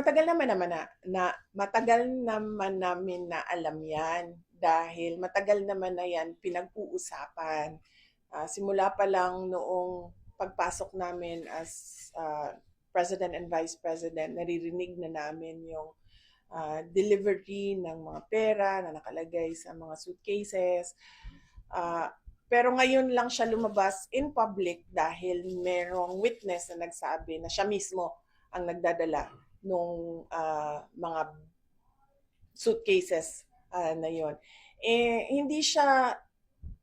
matagal naman namin na alam 'yan dahil matagal naman na 'yan pinag-uusapan. Simula pa lang noong pagpasok namin as President and Vice President, naririnig na namin yung delivery ng mga pera na nakalagay sa mga suitcases. Pero ngayon lang siya lumabas in public dahil merong witness na nagsabi na siya mismo ang nagdadala nung mga suitcases na yon. Hindi siya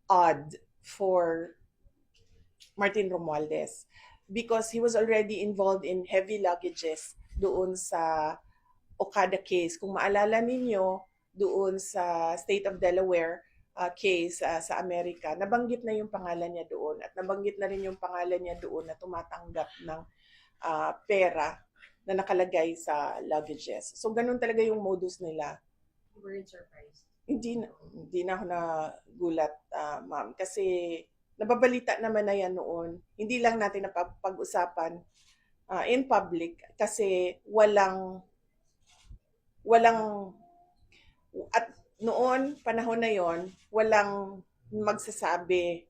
odd for Martin Romualdez because he was already involved in heavy luggages doon sa Okada case. Kung maalala ninyo, doon sa State of Delaware case sa Amerika, nabanggit na yung pangalan niya doon at nabanggit na rin yung pangalan niya doon na tumatanggap ng pera na nakalagay sa luggages. So, ganun talaga yung modus nila. You weren't surprised? Hindi na ako nagulat, ma'am. Kasi nababalita naman na yan noon. Hindi lang natin napag-usapan in public kasi walang at noon, panahon na yon, walang magsasabi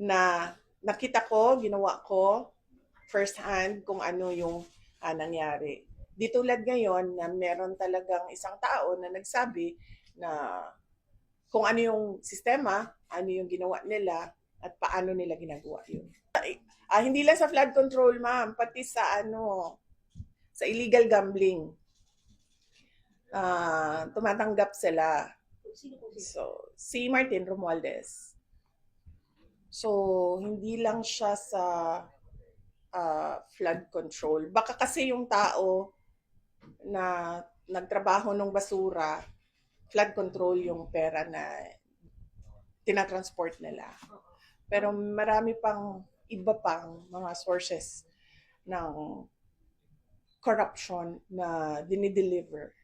na nakita ko, ginawa ko first hand kung ano yung nangyari. Di tulad ngayon na meron talagang isang tao na nagsabi na kung ano yung sistema, ano yung ginawa nila, at paano nila ginagawa yun. Hindi lang sa flood control, ma'am, pati sa sa illegal gambling. Tumatanggap sila. So, si Martin Romualdez. So, hindi lang siya sa flood control. Baka kasi yung tao na nagtrabaho ng basura, flood control yung pera na tinatransport nila. Pero marami pang iba pang mga sources ng corruption na dinideliver